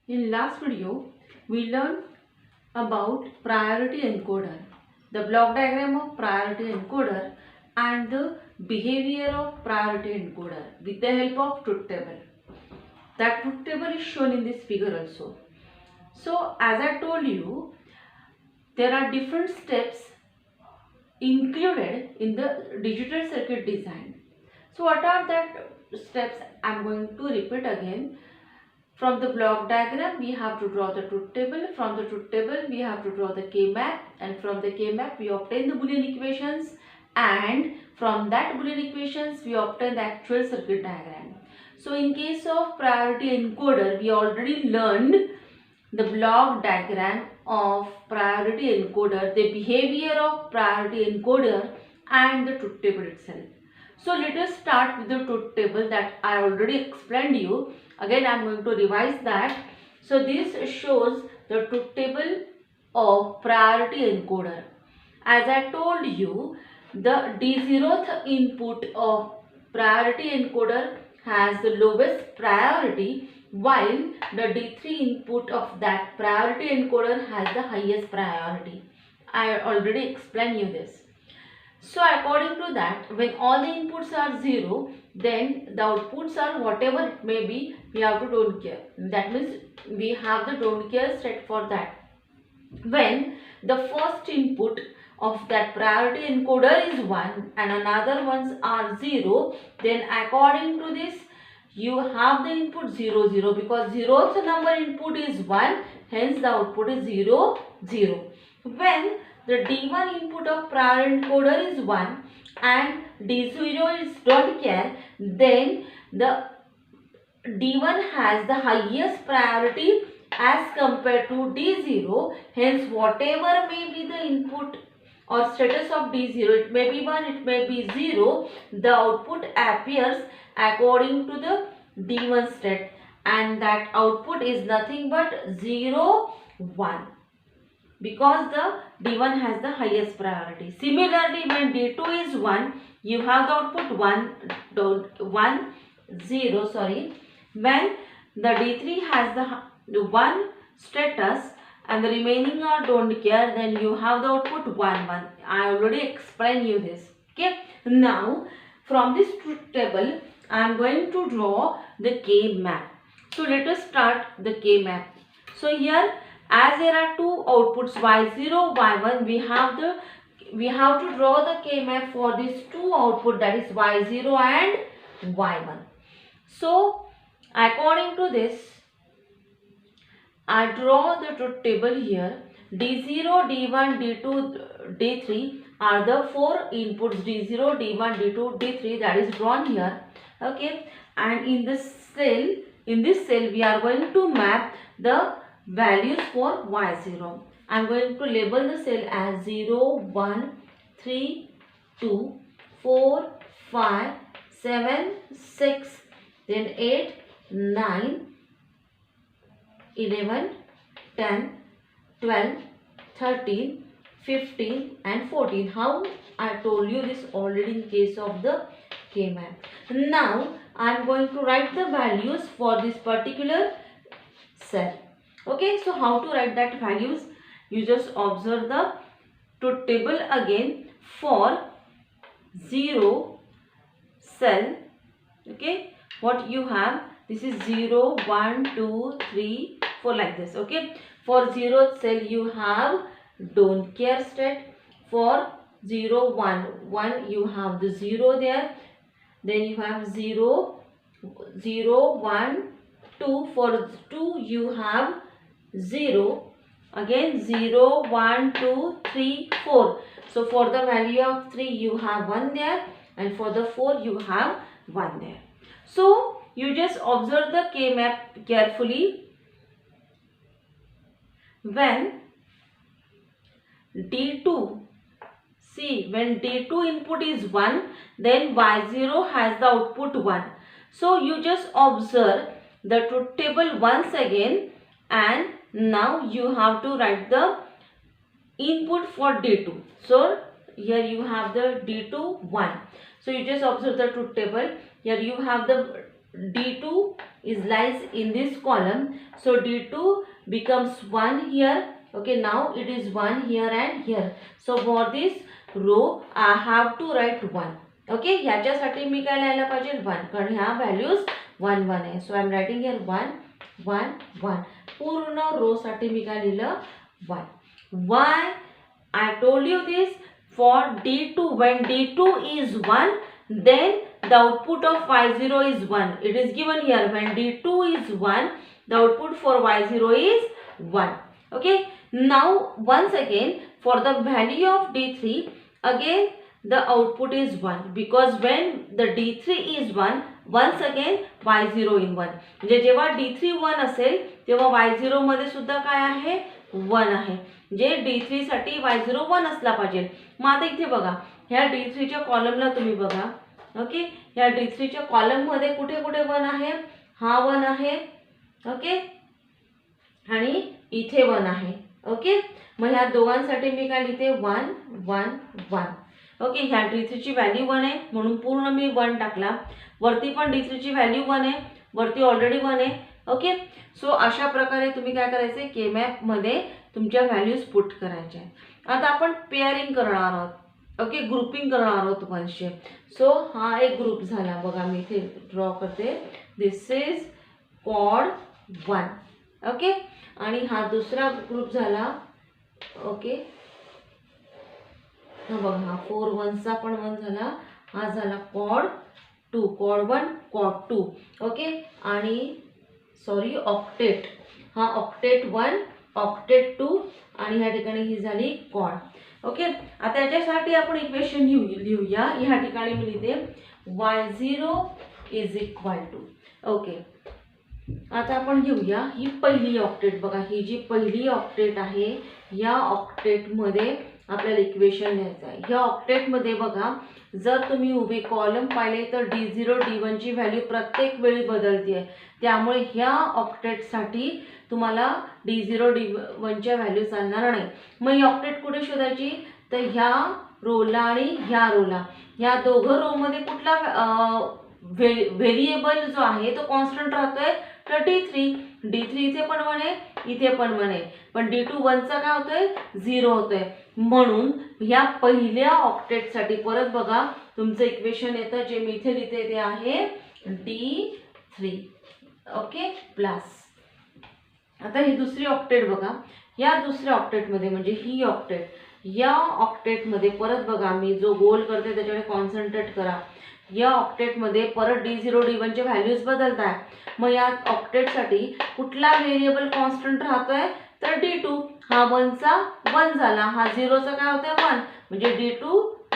In last video, we learned about priority encoder, the block diagram of priority encoder and the behavior of priority encoder with the help of truth table. That truth table is shown in this figure also. So as I told you, there are different steps included in the digital circuit design. So what are that steps? I am going to repeat again. From the block diagram, we have to draw the truth table. From the truth table, we have to draw the K-map. And from the K-map, we obtain the Boolean equations. And from that Boolean equations, we obtain the actual circuit diagram. So in case of priority encoder, we already learned the block diagram of priority encoder, the behavior of priority encoder and the truth table itself. So let us start with the truth table that I already explained you. Again I am going to revise that. So this shows the truth table of priority encoder. As I told you, the D0th input of priority encoder has the lowest priority, while the D3 input of that priority encoder has the highest priority. I already explained you this. So according to that, when all the inputs are 0, then the outputs are whatever it may be, we have to don't care. That means we have the don't care set for that. When the first input of that priority encoder is 1 and another ones are 0, then according to this you have the input 0 0, because 0th number input is 1, hence the output is 0 0. When the D1 input of priority encoder is 1 and D0 is don't care, then the D1 has the highest priority as compared to D0, hence whatever may be the input or status of D0, it may be 1, it may be 0, the output appears according to the D1 state, and that output is nothing but 0 1, because the D1 has the highest priority. Similarly, when D2 is 1, you have the output 1 0, sorry. When the D3 has the 1 status and the remaining are don't care, then you have the output 1 1. I already explained you this. Okay. Now from this truth table, I am going to draw the K map. So let us start the K map. So here, as there are two outputs y0 y1, we have to draw the K map for these two output, that is y0 and y1. So according to this, I draw the truth table here. D0, D1, D2, D3 are the four inputs. D0, D1, D2, D3, that is drawn here. Okay, and in this cell, we are going to map the values for y0. I am going to label the cell as 0, 1, 3, 2, 4, 5, 7, 6, then 8, 9, 11, 10, 12, 13, 15 and 14. How? I told you this already in case of the K-map. Now I am going to write the values for this particular cell. Okay, so how to write that values? You just observe the truth table again for 0 cell. Okay, what you have, this is 0 1 2 3 4 like this. Okay, for 0th cell you have don't care state. For 0 1 1 you have the 0 there, then you have 0 0 1 2. For 2 you have 0, again 0 1 2 3 4. So for the value of 3 you have 1 there, and for the 4 you have 1 there. So you just observe the K map carefully. When D2, see, when D2 input is 1, then Y0 has the output 1. So you just observe the truth table once again, and now you have to write the input for D2. So here you have the D2 1. So you just observe the truth table. Here you have the D2 is lies in this column. So D2 becomes 1 here. Okay, now it is 1 here and here. So for this row I have to write 1. Okay, ह्याच्यासाठी मी काय लिहायला पाहिजे 1, कारण ह्या values 1 1 आहे. So I am writing here 1 1 1. पूर्ण row साठी मी काय लिहिलं 1. Why I told you this? For D2, when D2 is 1, then the output of Y0 is 1. It is given here. When D2 is 1, the output for Y0 is 1. Okay. Now once again, for the value of D3, again the output is 1, because when the D3 is 1, once again Y0 in 1. म्हणजे जेव्हा D3 1 असेल तेव्हा Y0 मध्ये सुद्धा काय आहे 1 आहे. जे D3 साठी Y0 1 असला पाहिजे. मग आता इथे बघा, ह्या D3 च्या कॉलमला तुम्ही बघा. ओके, ह्या D3 च्या कॉलम मध्ये कुठे कुठे 1 आहे, हा 1 आहे. ओके, आणि इथे 1 आहे. ओके, मग ह्या दोघांसाठी मी काय लिहिते 1 1 1. ओके, ह्या D3 ची व्हॅल्यू 1 आहे म्हणून पूर्ण मी 1 टाकला. वरती पण D3 ची व्हॅल्यू 1 आहे, वरती ऑलरेडी 1 आहे. ओके, सो अशा प्रकारे तुम्ही काय करायचे, के मॅप मध्ये तुमच्या व्हॅल्यूज पुट करायच्या. आता आपण पेअरिंग करणार आहोत. ओके, ग्रुपिंग करणार आहोत वनचे. सो हा एक ग्रुप झाला बघा, मी इथे ड्रॉ करते. दिस इज क्वाड 1. ओके, आणि हा दुसरा ग्रुप झाला. ओके, हा बघा, हा 4 1चा पण 1 झाला. हा झाला क्वाड 2, क्वाड 1 क्वाड 2. ओके, आणि सॉरी ऑक्टेट, हा ऑक्टेट 1 ऑक्टेट 2, आणि ह्या ठिकाणी ही झाली क्वाड. ओके, आता याच्यासाठी आपण इक्वेशन लिहूया. ह्या ठिकाणी मी लिहिते y0 is equal to. Okay, आता आपण घेऊया ही पहिली ऑक्टेट. बघा, ही जी पहिली ऑक्टेट आहे, या ऑक्टेट मध्ये आपल्याला इक्वेशन लिहायचं आहे. ह्या ऑक्टेट मध्ये बघा, जर तुम्ही उभे कॉलम पाहिले तर D0 D1 ची व्हॅल्यू प्रत्येक वेळी बदलते. त्यामुळे ह्या ऑक्टेट साठी तुम्हाला D0 D1 च्या व्हॅल्यू चालणार नाही. मग ही ऑक्टेट कुठे शोधायची, तर ह्या रोला आणि ह्या रोला, ह्या दोघं रो मध्ये कुठला व्हेरिएबल जो आहे तो कॉन्स्टंट राहतोय, तर D3. D3 इथे पण 1 आहे, इथे पण 1 आहे, पण D2 1चा काय होतोय 0 होतोय. म्हणून ह्या पहिल्या ऑक्टेट साठी परत बघा तुमचं इक्वेशन येतं, जे मी इथे लिहिते ते आहे D3. ओके, प्लस आता ही दुसरी ऑक्टेट बघा. या दुसऱ्या ऑक्टेट मध्ये म्हणजे ही ऑक्टेट, या ऑक्टेट मध्ये परत बघा, मी जो गोल करते त्याच्याकडे कॉन्सन्ट्रेट करा. या ऑक्टेट मध्ये परत D0 D1 चे व्हॅल्यूज बदलत आहे. मग या ऑक्टेट साठी कुठला व्हेरिएबल कॉन्स्टंट राहतोय, तर D2. हा 1चा 1 झाला, हा 0चा काय होतोय 1, म्हणजे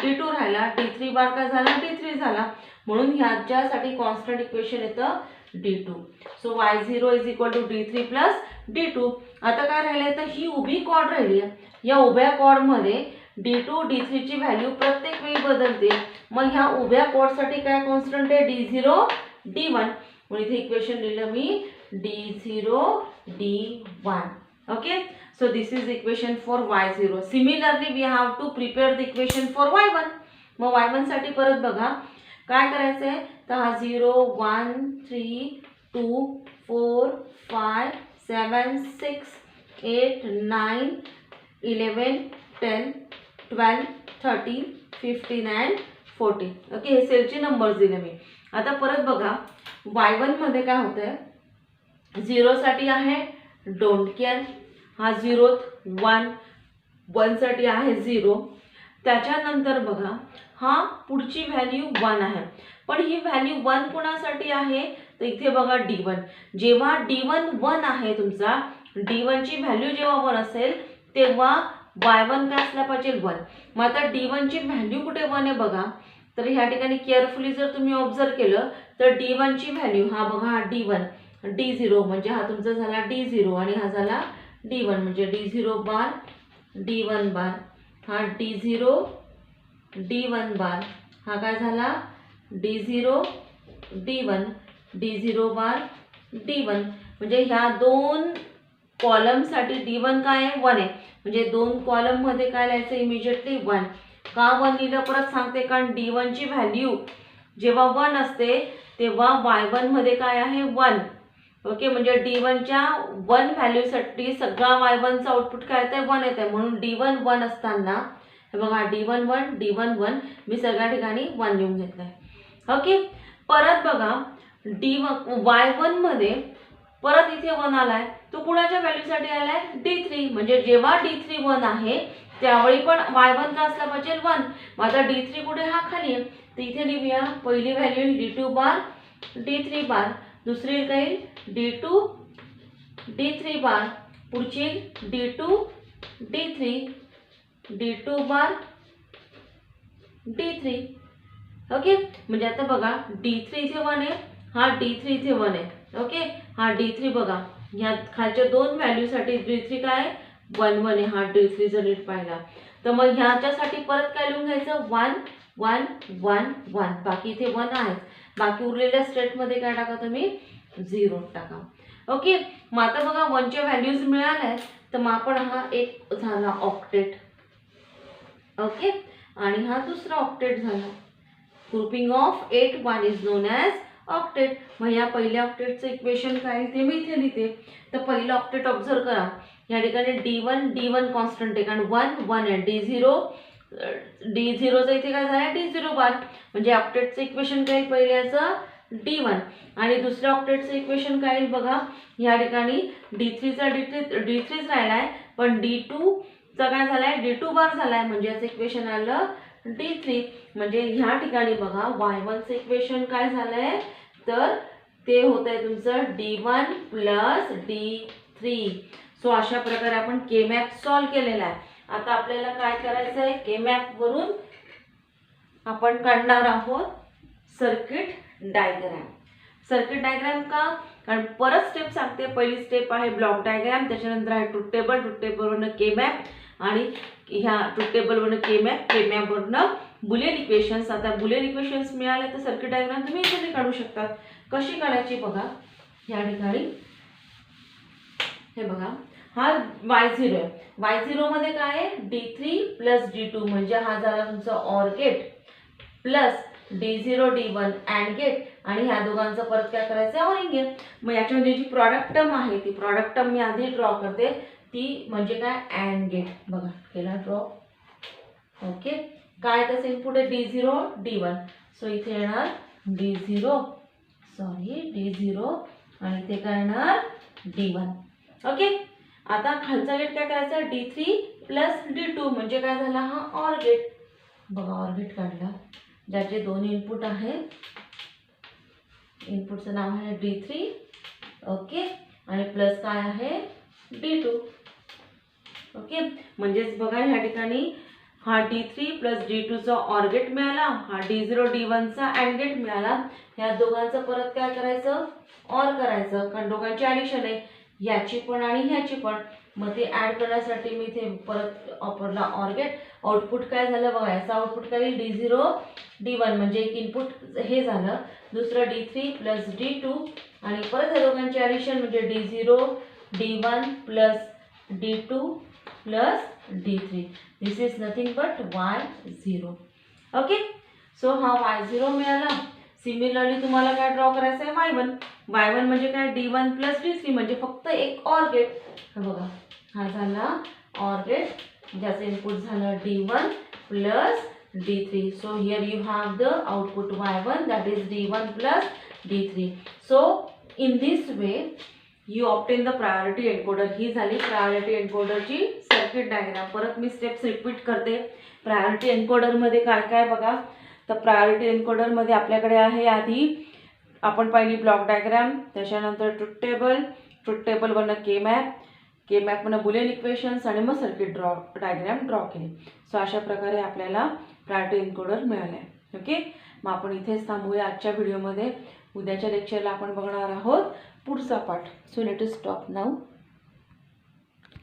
D2 राहिला. D3 बार काय झाला, D3 झाला. म्हणून ह्याच्यासाठी कॉन्स्टंट इक्वेशन येतं D2. So y0 is equal to D3 plus D2. आता काय राहिलंय, तर ही उभी कॉर्ड राहिली आहे. या उभ्या कॉर्ड मध्ये D2 D3 ची व्हॅल्यू प्रत्येक वेळी बदलते. मग ह्या उभ्या कॉर्ड साठी काय कॉन्स्टंट आहे, D0 D1. म्हणून इथे इक्वेशन लिहिलं मी D0 D1. Okay, so this is equation for y0. Similarly we have to prepare the equation for y1. मग y1 साठी परत बघा काय करायचं आहे, तर हा 0 1 3 2 4 5 7 6 8 9 11 10 12 13 15 and 14. ओके, हे सेलचे नंबर्स दिले मी. आता परत बघा y1 मध्ये काय होतंय, 0 साठी आहे डोंट केअर, हा 0 1 1 साठी आहे 0. त्याच्यानंतर बघा हा पुढची व्हॅल्यू 1 आहे, पण ही व्हॅल्यू 1 कोणासाठी आहे, तर इथे बघा D1. जेव्हा D1 1 आहे तुमचा, D1 ची व्हॅल्यू जेव्हा 1 असेल तेव्हा y1 काय असला पाहिजे 1. मग आता D1 ची व्हॅल्यू कुठे 1 आहे बघा, तर ह्या ठिकाणी केअरफुली जर तुम्ही ऑब्झर्व केलं तर D1 ची व्हॅल्यू, हा बघा हा D1 D0 म्हणजे हा तुमचा झाला D0 आणि हा झाला D1 म्हणजे D0 बार D1 बार, हा D0 D1 बार, हा काय झाला D0 D1 D0 बार D1. म्हणजे ह्या दोन कॉलम साठी D1 काय आहे 1 आहे. म्हणजे दोन कॉलम मध्ये काय लिहायचं इमिजिएटली 1. का 1 लिहिलं परत सांगते, कारण D1 ची व्हॅल्यू जेव्हा 1 असते तेव्हा y1 मध्ये काय आहे 1. ओके, म्हणजे D1च्या 1 व्हॅल्यूसाठी सगळा y1चा आउटपुट काय येते 1 येते, म्हणून D1 1 असताना हे बघा D1 1 D1 1 मी सगळ्या ठिकाणी 1 लिहून घेतलंय. ओके, परत बघा y1 मध्ये परत इथे 1 आलाय, तो कुणाच्या व्हॅल्यूसाठी आलाय D3, म्हणजे जेव्हा D3 1 आहे त्यावेळी पण y1 का असला पाहिजे 1. मग आता D3 कुठे हा खाली आहे, तर इथे लिहूया पहिली व्हॅल्यू D2 बार D3 बार, दुसरी काही D2 D3 बार, पुढची D2 D3 D2 बार D3. ओके, म्हणजे आता बघा D3 इथे 1 आहे, हा D3 इथे 1 आहे. ओके, हा D3 बघा ह्या खालच्या दोन व्हॅल्यूसाठी D3 काय 1 1 आहे, हा D3 जर नीट पाहिला तर मग ह्याच्यासाठी परत काय लिहून घ्यायचं 1 1 1 1, बाकी इथे 1 आहे, बाकी उरलेल्या स्टेटमध्ये काय टाका तुम्ही 0 टाका. ओके, मग आता बघा 1 च्या व्हॅल्यूज मिळाल्या तर मग आपण हा एक झाला ऑक्टेट. ओके, आणि हा दुसरा ऑक्टेट झाला. Grouping of 8 1 is non as octet. मग या पहिल्या ऑक्टेटचं इक्वेशन काय ते मी इथे लिहिते. तर पहिलं ऑक्टेट ऑब्झर्व करा, या ठिकाणी D1 कॉन्स्टंट आहे कारण 1 1 आहे, D0चं इथे काय झालं D0 बार, म्हणजे ऑक्टेटचं इक्वेशन काय पहिल्याचं D1 आणि दुसऱ्या ऑक्टेटचं इक्वेशन काय बघा, या ठिकाणी D3चा D3च राहिलाय, पण D2चा काय झालाय D2 बार झालाय, म्हणजे याचं इक्वेशन आलं D3. म्हणजे ह्या ठिकाणी बघा y1चं इक्वेशन काय झालंय तर ते होत आहे तुमचं D1 प्लस D3. सो अशा प्रकारे आपण के मॅप सॉल्व केलेला आहे. आता आपल्याला काय करायचं आहे, के मॅप वरून आपण काढणार आहोत सर्किट डायग्राम. सर्किट डायग्राम का, कारण परत स्टेप सांगते. पहिली स्टेप आहे ब्लॉक डायग्राम, त्याच्यानंतर आहे ट्रूथ टेबल, ट्रूथ टेबलवरून के मॅप आणि ह्या ट्रूथ टेबलवरून के मॅपवरून बुलियन इक्वेशन्स. आता बुलियन इक्वेशन्स मिळाले तर सर्किट डायग्राम तुम्ही इथे काढू शकता. कशी काढायची बघा, या ठिकाणी हे बघा हा y0 आहे, y0 मध्ये काय आहे D3 प्लस D2, म्हणजे हा झाला तुमचा or gate plus D0 D1 and gate, आणि ह्या दोघांचं परत काय करायचं ऑरिंग गेट. मग याच्यामध्ये जी प्रॉडक्ट टर्म आहे ती प्रॉडक्ट टर्म मी आधी ड्रॉ करते, ती म्हणजे काय अँड गेट. बघा केला ड्रॉ. ओके, काय तसं इनपुट आहे D0 D1, सो इथे येणार D0 आणि इथे काय येणार D1. ओके, आता खालचा गेट काय करायचा D3 प्लस D2, म्हणजे काय झाला हा ऑर गेट. बघा ऑर गेट काढला, ज्याचे दोन इनपुट आहेत, इनपुटचं नाव आहे D3. ओके, आणि प्लस काय आहे D2. ओके, म्हणजेच बघा ह्या ठिकाणी हा D3 प्लस D2चा ऑर गेट मिळाला, हा D0 D1चा अँड गेट मिळाला. ह्या दोघांचं परत काय करायचं ऑर करायचं, कारण दोघांची ॲडिशन आहे, याची पण आणि ह्याची पण. मग ते ॲड करण्यासाठी मी इथे परत वापरला ऑर गेट. आउटपुट काय झालं बघा, याचा आउटपुट काय D0 D1, म्हणजे एक इनपुट हे झालं, दुसरं D3 प्लस D2 आणि परत या दोघांची ॲडिशन म्हणजे D0 D1 plus D2 plus D3. This is nothing but y0. Okay, so हा y0 मिळाला. सिमिलरली तुम्हाला काय ड्रॉ करायचं आहे y1 म्हणजे काय D1 प्लस D3, म्हणजे फक्त एक ऑर गेट. बघा हा झाला ऑर गेट, ज्याचं इनपुट झालं D1 plus D3. So here you have the output y1 that is D1 plus D3. So in this way you obtain the priority encoder. ही झाली प्रायोरिटी एन्कोडरची सर्किट डायग्राम. परत मी स्टेप्स रिपीट करते. Priority एन्कोडरमध्ये काय काय बघा, तर प्रायोरिटी एन्कोडरमध्ये आपल्याकडे आहे आधी आपण पहिली ब्लॉक डायग्राम, त्याच्यानंतर ट्रूथ टेबलवरनं के मॅपवरनं बुलियन इक्वेशन्स आणि मग सर्किट डायग्राम ड्रॉ केली. सो अशा प्रकारे आपल्याला प्रायोरिटी एन्कोडर मिळाला आहे. ओके, मग आपण इथेच थांबूया आजच्या व्हिडिओमध्ये. उद्याच्या लेक्चरला आपण बघणार आहोत पुढचा part. So let us stop now.